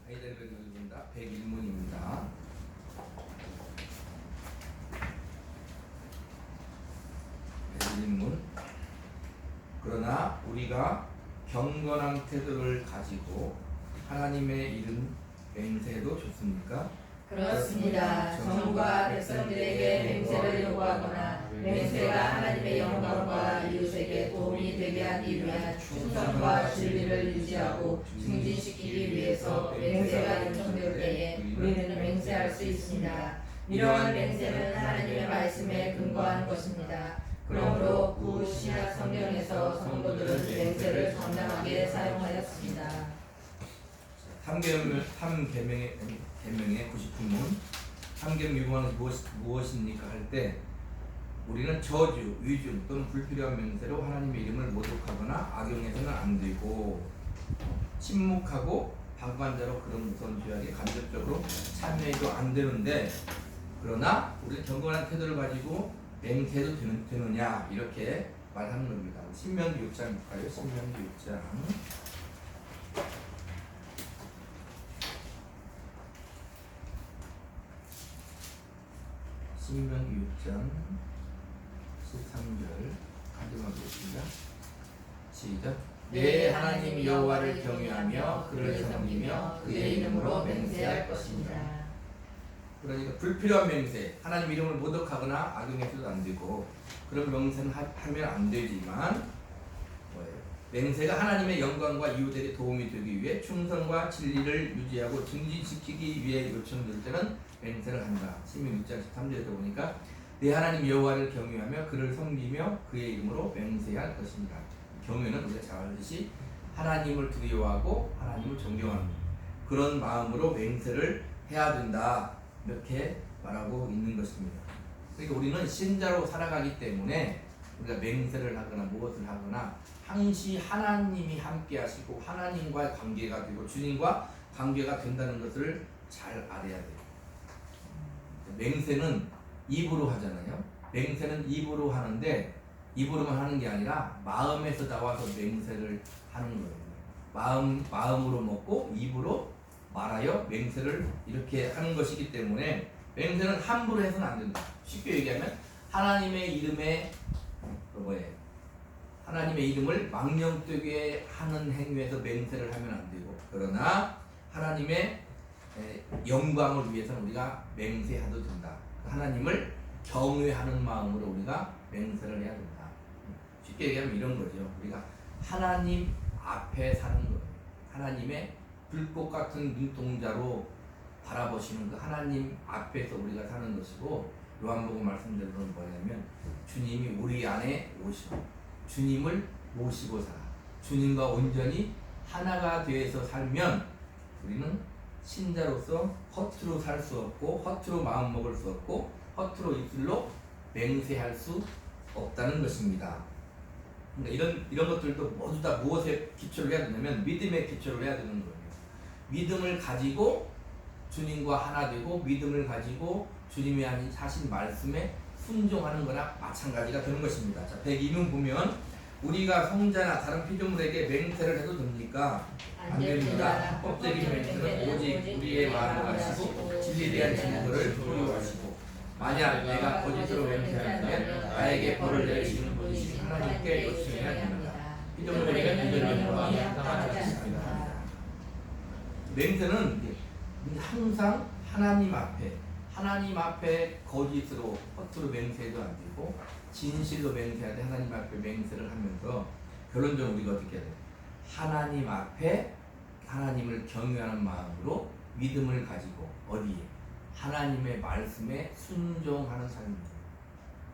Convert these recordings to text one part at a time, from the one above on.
아이들을 읽는다 101문입니다. 문. 그러나 우리가 경건한 태도를 가지고 하나님의 이름 맹세해도 좋습니까? 그렇습니다. 정부가 백성들에게 맹세를 요구하거나 맹세가 하나님의 영광과 이웃에게 도움이 되게 하기 위한 충성과 진리를 유지하고 증진시키기 위해서 맹세가 요청될 때에 우리는 맹세할 수 있습니다. 이러한 맹세는 하나님의 말씀에 근거한 것입니다. 그러므로 구신약 성경에서 성도들은 맹세를 정당하게 사용하였습니다. 3계명의 99문 3계명 위반은 무엇입니까? 할 때 우리는 저주, 위증 또는 불필요한 맹세로 하나님의 이름을 모독하거나 악용해서는 안 되고 침묵하고 방관자로 그런 무서운 죄악에 간접적으로 참여해도 안 되는데, 그러나 우리는 경건한 태도를 가지고 맹세도 되느냐 이렇게 말하는 겁니다. 신명기 6장 볼까요? 신명기 6장 신명기 6장 13절 가져가겠습니다. 시작. 내 하나님 여호와를 경외하며 그를 섬기며 그의 이름으로 맹세할 것입니다. 그러니까 불필요한 맹세, 하나님 이름을 모독하거나 악용해서도 안 되고 그런 맹세는 하면 안 되지만 뭐예요? 맹세가 하나님의 영광과 이웃에게 도움이 되기 위해 충성과 진리를 유지하고 증진시키기 위해 요청될 때는 맹세를 한다. 신명 6장 13절에 보니까 내 하나님 여호와를 경외하며 그를 섬기며 그의 이름으로 맹세할 것입니다. 경외는 우리가 잘 알듯이 하나님을 두려워하고 하나님을 존경하는 그런 마음으로 맹세를 해야 된다, 이렇게 말하고 있는 것입니다. 그러니까 우리는 신자로 살아가기 때문에 우리가 맹세를 하거나 무엇을 하거나 항시 하나님이 함께 하시고 하나님과의 관계가 되고 주님과 관계가 된다는 것을 잘 알아야 돼요. 맹세는 입으로 하잖아요. 맹세는 입으로 하는데 입으로만 하는 게 아니라 마음에서 나와서 맹세를 하는 거예요. 마음으로 먹고 입으로 말하여 맹세를 이렇게 하는 것이기 때문에 맹세는 함부로 해서는 안 된다. 쉽게 얘기하면 하나님의 이름에 하나님의 이름을 망령되게 하는 행위에서 맹세를 하면 안 되고, 그러나 하나님의 영광을 위해서는 우리가 맹세해도 된다. 하나님을 경외하는 마음으로 우리가 맹세를 해야 된다. 쉽게 얘기하면 이런 거죠. 우리가 하나님 앞에 사는 거예요. 하나님의 불꽃 같은 눈동자로 바라보시는 그 하나님 앞에서 우리가 사는 것이고, 요한복음 말씀대로는 뭐냐면 주님이 우리 안에 오시고 주님을 모시고 살아 주님과 온전히 하나가 되어서 살면 우리는 신자로서 허투루 살 수 없고 허투루 마음 먹을 수 없고 허투루 입술로 맹세할 수 없다는 것입니다. 그러니까 이런 것들도 모두 다 무엇에 기초를 해야 되냐면 믿음에 기초를 해야 되는 거예요. 믿음을 가지고 주님과 하나 되고 믿음을 가지고 주님이 하신 말씀에 순종하는 거나 마찬가지가 되는 것입니다. 자, 102문 보면 우리가 성자나 다른 피조물에게 맹세를 해도 됩니까? 안 됩니다. 합법적인 맹세는 오직 우리의 마음을 아시고 진리에 대한 증거를 소유하시고, 만약 내가 거짓으로 맹세하면 나에게 벌을 내리시는 분이신 하나님께 요청해야 됩니다. 피조물에게는 이런 영광이 합당하지 않습니다. 맹세는 항상 하나님 앞에 거짓으로 허투루 맹세해도 안 되고 진실로 맹세해야 돼. 하나님 앞에 맹세를 하면서 결론적으로 우리가 어떻게 해야 돼? 하나님 앞에 하나님을 경외하는 마음으로 믿음을 가지고 어디에? 하나님의 말씀에 순종하는 삶입니다.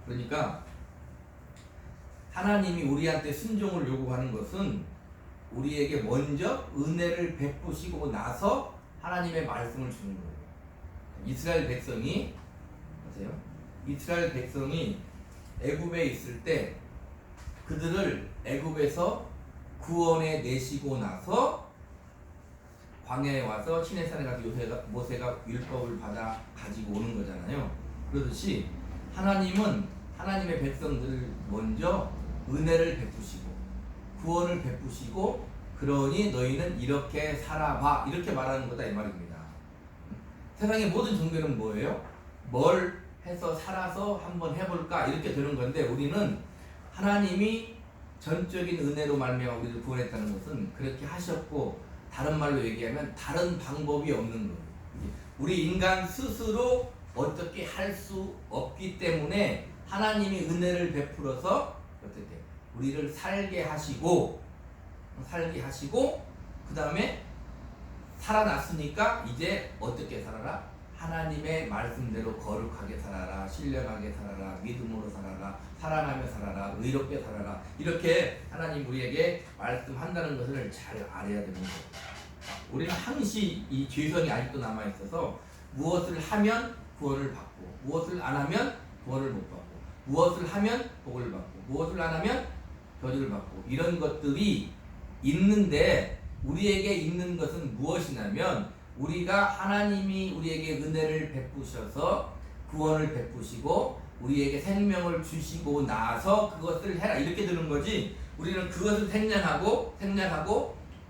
그러니까 하나님이 우리한테 순종을 요구하는 것은 우리에게 먼저 은혜를 베푸시고 나서 하나님의 말씀을 주는 거예요. 이스라엘 백성이 애굽에 있을 때 그들을 애굽에서 구원해 내시고 나서 광야에 와서 시내산에 가서 모세가 율법을 받아 가지고 오는 거잖아요. 그러듯이 하나님은 하나님의 백성들을 먼저 은혜를 베푸시고 구원을 베푸시고 그러니 너희는 이렇게 살아봐. 이렇게 말하는 거다 이 말입니다. 세상의 모든 종교는 뭐예요? 뭘 해서 살아서 한번 해볼까 이렇게 되는 건데, 우리는 하나님이 전적인 은혜로 말미암아 우리를 구원했다는 것은 그렇게 하셨고, 다른 말로 얘기하면 다른 방법이 없는 거예요. 우리 인간 스스로 어떻게 할 수 없기 때문에 하나님이 은혜를 베풀어서 어떻게 우리를 살게 하시고 그 다음에 살아났으니까 이제 어떻게 살아라? 하나님의 말씀대로 거룩하게 살아라, 신령하게 살아라, 믿음으로 살아라, 사랑하며 살아라, 의롭게 살아라, 이렇게 하나님 우리에게 말씀한다는 것을 잘 알아야 됩니다. 우리는 항시 이 죄성이 아직도 남아있어서 무엇을 하면 구원을 받고, 무엇을 안 하면 구원을 못 받고, 무엇을 하면 복을 받고, 무엇을 안 하면 저주를 받고, 이런 것들이 있는데, 우리에게 있는 것은 무엇이냐면, 우리가 하나님이 우리에게 은혜를 베푸셔서 구원을 베푸시고 우리에게 생명을 주시고 나서 그것을 해라 이렇게 되는 거지, 우리는 그것을 생략하고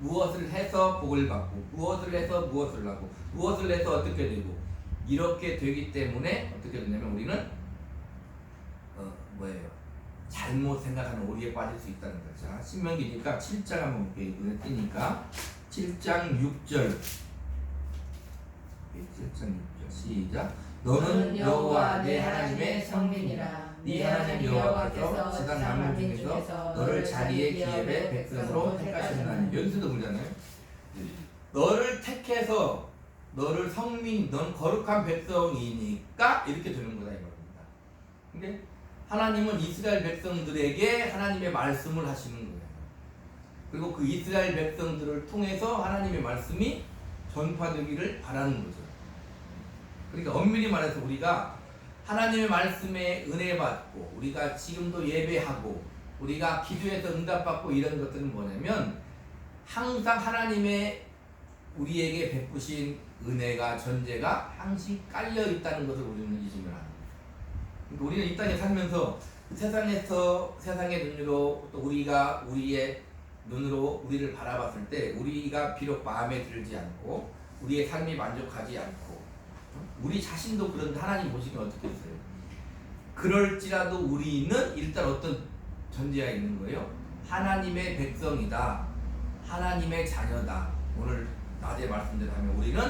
무엇을 해서 복을 받고, 무엇을 해서 무엇을 하고, 무엇을 해서 어떻게 되고, 이렇게 되기 때문에 어떻게 되냐면 우리는 잘못 생각하는 오리에 빠질 수 있다는 거죠. 신명기니까 7장 한번 볼게요. 눈에 띄니까 7장 6절 7장 6절 시작. 너는 여호와 내 하나님의 성민이라. 네 하나님 여호와께서 지상 만민 중에서 너를 자기의 기업의 백성으로 택하셨나니. 여기서도 보잖아요. 너를 택해서 너를 성민, 넌 거룩한 백성이니까 이렇게 되는 거다 이 말입니다. 근데 하나님은 이스라엘 백성들에게 하나님의 말씀을 하시는 거예요. 그리고 그 이스라엘 백성들을 통해서 하나님의 말씀이 전파되기를 바라는 거죠. 그러니까 엄밀히 말해서 우리가 하나님의 말씀에 은혜 받고, 우리가 지금도 예배하고, 우리가 기도해서 응답받고, 이런 것들은 뭐냐면 항상 하나님의 우리에게 베푸신 은혜가, 전제가 항상 깔려 있다는 것을 우리는 잊으면 안 돼요. 그러니까 우리는 이 땅에 살면서 세상의 눈으로, 또 우리가 우리의 눈으로 우리를 바라봤을 때 우리가 비록 마음에 들지 않고 우리의 삶이 만족하지 않고, 우리 자신도 그런데 하나님 보시면 어떻게 했어요? 그럴지라도 우리는 일단 어떤 전제가 있는 거예요? 하나님의 백성이다, 하나님의 자녀다. 오늘 낮에 말씀드리면 우리는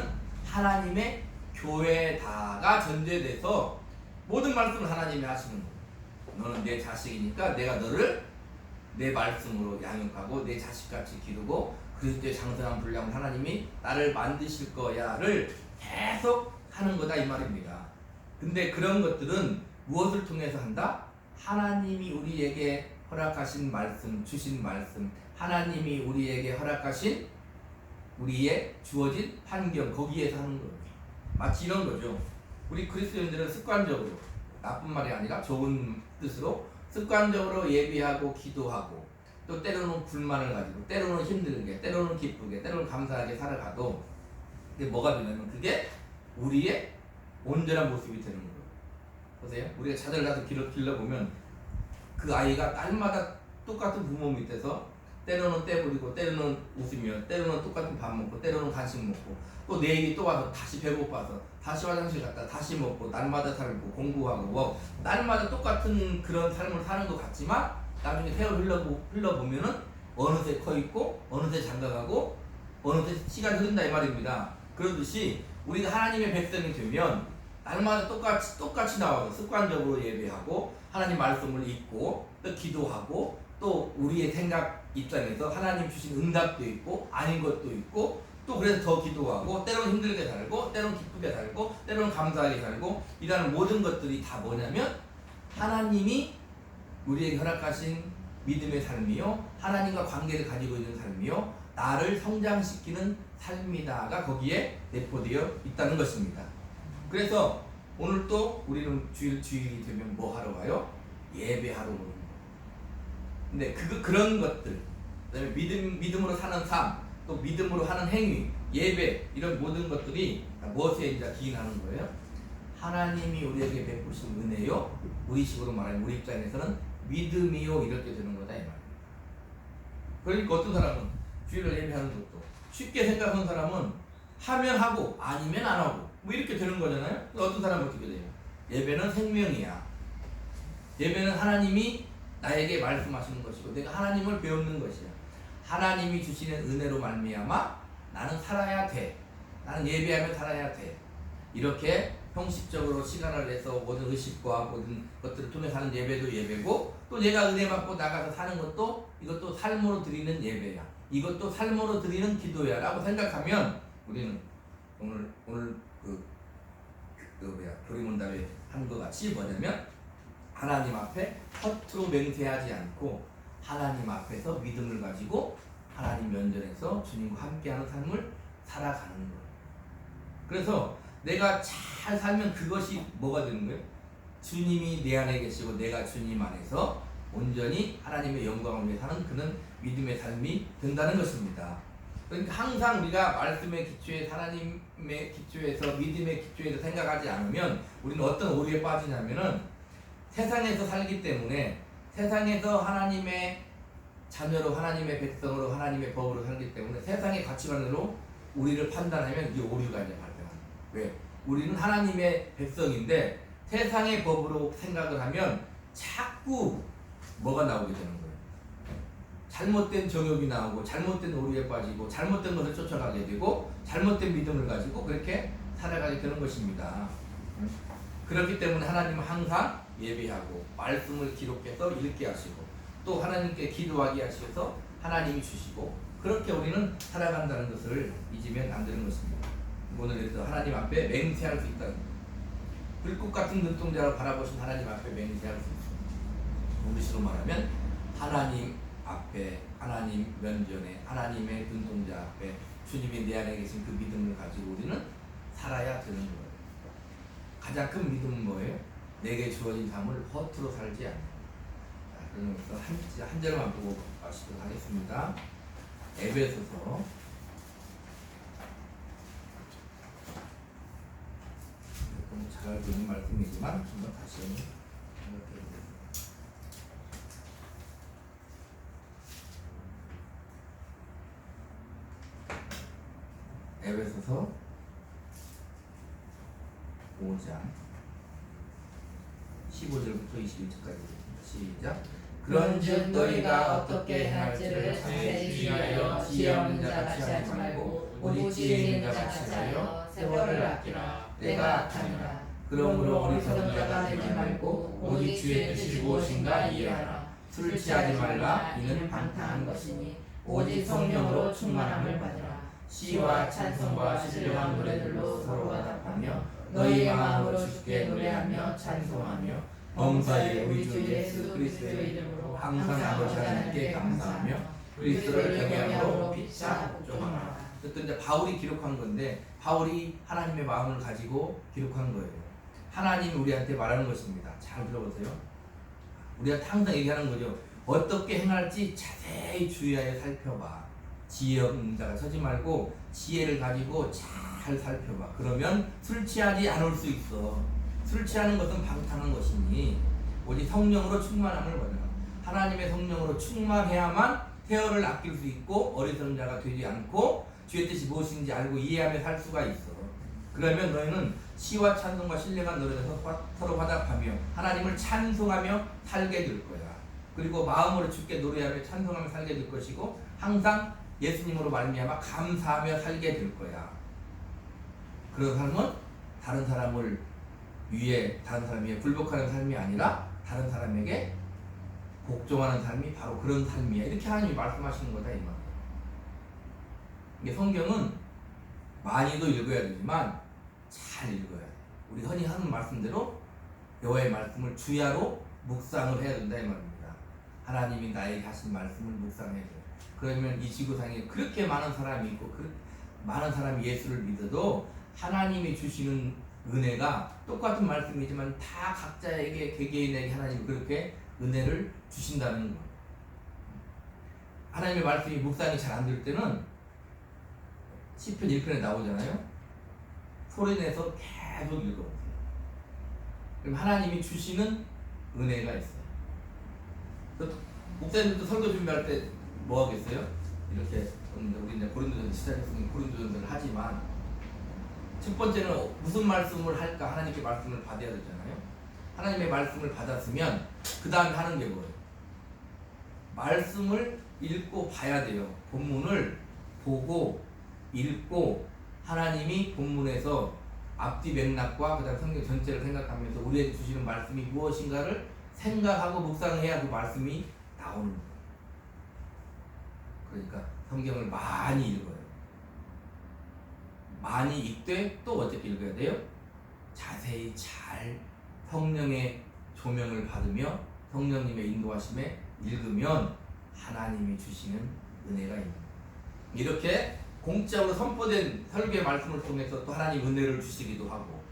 하나님의 교회다가 전제돼서 모든 말씀을 하나님이 하시는 거예요. 너는 내 자식이니까 내가 너를 내 말씀으로 양육하고 내 자식같이 기르고 그리스도의 장성한 분량을 하나님이 나를 만드실 거야를 계속 하는 거다 이 말입니다. 근데 그런 것들은 무엇을 통해서 한다? 하나님이 우리에게 허락하신 말씀, 주신 말씀, 하나님이 우리에게 허락하신 우리의 주어진 환경, 거기에서 하는 거예요. 마치 이런 거죠. 우리 그리스도인들은 습관적으로, 나쁜 말이 아니라 좋은 뜻으로 습관적으로 예비하고 기도하고, 또 때로는 불만을 가지고, 때로는 힘들게, 때로는 기쁘게, 때로는 감사하게 살아가도 그게 뭐가 되냐면 그게 우리의 온전한 모습이 되는 거예요. 보세요. 우리가 자녀를 나서 길러보면 그 아이가 날마다 똑같은 부모 밑에서 때로는 떼부리고, 때로는 웃으며, 때로는 똑같은 밥 먹고, 때로는 간식 먹고, 또 내일이 또 와서 다시 배고파서 다시 화장실 갔다 다시 먹고, 날마다 살고 공부하고, 뭐 날마다 똑같은 그런 삶을 사는 것 같지만 나중에 세월 흘러보면은 어느새 커 있고, 어느새 장가가고, 어느새 시간이 흐른다 이 말입니다. 그러듯이 우리가 하나님의 백성이 되면 날마다 똑같이 나와서 습관적으로 예배하고, 하나님 말씀을 읽고, 또 기도하고, 또 우리의 생각 입장에서 하나님 주신 응답도 있고 아닌 것도 있고, 또 그래서 더 기도하고, 때로는 힘들게 살고, 때로는 기쁘게 살고, 때로는 감사하게 살고, 이라는 모든 것들이 다 뭐냐면 하나님이 우리에게 허락하신 믿음의 삶이요, 하나님과 관계를 가지고 있는 삶이요, 나를 성장시키는 삶이다가 거기에 내포되어 있다는 것입니다. 그래서 오늘 또 우리는 주일이 되면 뭐 하러 가요? 예배하러 오는 거예요. 근데 그런 것들, 그다음에 믿음으로 사는 삶, 또 믿음으로 하는 행위, 예배, 이런 모든 것들이 무엇에 이제 기인하는 거예요? 하나님이 우리에게 베푸신 은혜요, 우리식으로 말하면 우리 입장에서는 믿음이요, 이렇게 되는 거다 이 말이에요. 그러니까 어떤 사람은 주일을 예배하는 것도. 쉽게 생각하는 사람은 하면 하고 아니면 안 하고 뭐 이렇게 되는 거잖아요. 어떤 사람은 어떻게 돼요? 예배는 생명이야. 예배는 하나님이 나에게 말씀하시는 것이고 내가 하나님을 배우는 것이야. 하나님이 주시는 은혜로 말미암아 나는 살아야 돼. 나는 예배하며 살아야 돼. 이렇게 형식적으로 시간을 내서 모든 의식과 모든 것들을 통해서 하는 예배도 예배고 또 내가 은혜 받고 나가서 사는 것도 이것도 삶으로 드리는 예배야. 이것도 삶으로 드리는 기도야 라고 생각하면 우리는 오늘 교리문답에 한 것 같이 뭐냐면 하나님 앞에 허투루 맹세하지 않고 하나님 앞에서 믿음을 가지고 하나님 면전에서 주님과 함께하는 삶을 살아가는 거예요. 그래서 내가 잘 살면 그것이 뭐가 되는 거예요? 주님이 내 안에 계시고 내가 주님 안에서 온전히 하나님의 영광을 위해 사는 그는 믿음의 삶이 된다는 것입니다. 그러니까 항상 우리가 말씀의 기초에 하나님의 기초에서 믿음의 기초에서 생각하지 않으면 우리는 어떤 오류에 빠지냐면은 세상에서 살기 때문에 세상에서 하나님의 자녀로 하나님의 백성으로 하나님의 법으로 살기 때문에 세상의 가치관으로 우리를 판단하면 이 오류가 이제 발생합니다. 왜? 우리는 하나님의 백성인데 세상의 법으로 생각을 하면 자꾸 뭐가 나오게 되는 거예요. 잘못된 정욕이 나오고 잘못된 오류에 빠지고 잘못된 것을 쫓아가게 되고 잘못된 믿음을 가지고 그렇게 살아가게 되는 것입니다. 그렇기 때문에 하나님은 항상 예배하고 말씀을 기록해서 읽게 하시고 또 하나님께 기도하게 하셔서 하나님이 주시고 그렇게 우리는 살아간다는 것을 잊으면 안 되는 것입니다. 오늘에서 하나님 앞에 맹세할 수 있다는 것. 불꽃 같은 눈동자로 바라보신 하나님 앞에 맹세할 수 있습니다. 우리식으로 말하면 하나님 앞에 하나님 면전에 하나님의 눈동자 앞에 주님이 내 안에 계신 그 믿음을 가지고 우리는 살아야 되는 거예요. 가장 큰 믿음은 뭐예요? 내게 주어진 삶을 허투루 살지 않는 거예요. 그래서 한 절만 보고 마치도록 하겠습니다. 에베소서 '잘 알고 있는 말씀이지만 한번 다시 생각해 보겠습니다. 에베소서 5장 15절부터 21절까지 시작. 그런즉 너희가 어떻게 행할지를 자세히 주의하여 지혜 없는 자같이 하지 말고 오직 지혜 있는 자같이 하여 세월을 아끼라. 때가 악하니라. 그러므로 어리석은 자가 되지 말고 오직 주의 뜻이 무엇인가 이해하라. 술 취하지 말라. 이는 방탕한 것이니 오직 성령으로 충만함을 받으라. 시와 찬송과 신령한 노래들로 서로 화답하며 너희의 마음으로 주께 노래하며 찬송하며 범사에 우리 주 예수 그리스도의 이름으로 항상 아버지 하나님께 감사하며 그리스도를 경외함으로 피차 복종하라. 어떤 이제 바울이 기록한 건데 바울이 하나님의 마음을 가지고 기록한 거예요. 하나님이 우리한테 말하는 것입니다. 잘 들어보세요. 우리한테 항상 얘기하는 거죠. 어떻게 행할지 자세히 주의하여 살펴봐. 지혜 없는 자가 서지 말고 지혜를 가지고 잘 살펴봐. 그러면 술 취하지 않을 수 있어. 술 취하는 것은 방탕한 것이니 오직 성령으로 충만함을 받으라. 하나님의 성령으로 충만해야만 태어를 아낄 수 있고 어리석은 자가 되지 않고 주의 뜻이 무엇인지 알고 이해하며 살 수가 있어. 그러면 너희는 시와 찬송과 신령한 노래에서 서로 화답하며 하나님을 찬송하며 살게 될 거야. 그리고 마음으로 주께 노래하며 찬송하며 살게 될 것이고 항상 예수님으로 말미암아 감사하며 살게 될 거야. 그런 삶은 다른 사람을 위해 다른 사람 위해 굴복하는 삶이 아니라 다른 사람에게 복종하는 삶이 바로 그런 삶이야. 이렇게 하나님이 말씀하시는 거다 이 말. 이게 성경은 많이도 읽어야 되지만 잘 읽어야 돼. 우리 흔히 하는 말씀대로 여호와의 말씀을 주야로 묵상을 해야 된다 이 말입니다. 하나님이 나에게 하신 말씀을 묵상해야 돼. 그러면 이 지구상에 그렇게 많은 사람이 있고 많은 사람이 예수를 믿어도 하나님이 주시는 은혜가 똑같은 말씀이지만 다 각자에게 개개인에게 하나님이 그렇게 은혜를 주신다는 거. 하나님의 말씀이 묵상이 잘 안 될 때는 시편 1편에 나오잖아요. 소리내서 계속 읽어보세요. 그럼 하나님이 주시는 은혜가 있어요. 목사님들도 설교 준비할 때 뭐 하겠어요? 이렇게 우리 이제 고린도전서 시작했으니 고린도전서를 하지만 첫 번째는 무슨 말씀을 할까? 하나님께 말씀을 받아야 되잖아요. 하나님의 말씀을 받았으면 그 다음에 하는 게 뭐예요? 말씀을 읽고 봐야 돼요. 본문을 보고 읽고 하나님이 본문에서 앞뒤 맥락과 그 다음 성경 전체를 생각하면서 우리에게 주시는 말씀이 무엇인가를 생각하고 묵상해야 그 말씀이 나오는 거예요. 그러니까 성경을 많이 읽어요. 많이 읽되 또 어떻게 읽어야 돼요? 자세히 잘 성령의 조명을 받으며 성령님의 인도하심에 읽으면 하나님이 주시는 은혜가 있는 거예요. 이렇게 공적으로 선포된 설교의 말씀을 통해서 또 하나님 은혜를 주시기도 하고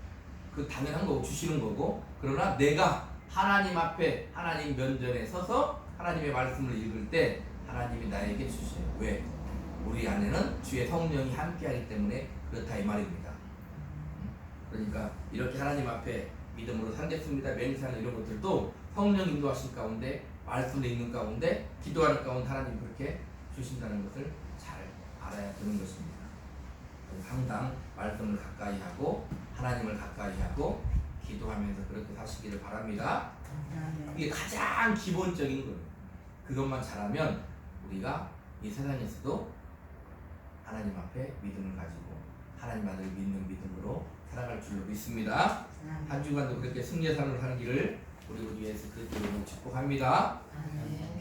그 당연한 거고 주시는 거고 그러나 내가 하나님 앞에 하나님 면전에 서서 하나님의 말씀을 읽을 때 하나님이 나에게 주셔요. 왜? 우리 안에는 주의 성령이 함께하기 때문에 그렇다 이 말입니다. 그러니까 이렇게 하나님 앞에 믿음으로 살겠습니다. 맹세하는 이런 것들도 성령 인도하신 가운데 말씀을 읽는 가운데 기도하는 가운데 하나님 그렇게 주신다는 것을 잘 알아야 되는 것입니다. 항상 말씀을 가까이 하고 하나님을 가까이 하고 기도하면서 그렇게 사시기를 바랍니다. 이게 가장 기본적인 거예요. 그것만 잘하면 우리가 이 세상에서도 하나님 앞에 믿음을 가지고 하나님 아들을 믿는 믿음으로 살아갈 줄로 믿습니다. 한 주간도 그렇게 승리의 삶을 사는 길을 우리 위해서 그 길을 축복합니다. 기도하겠습니다.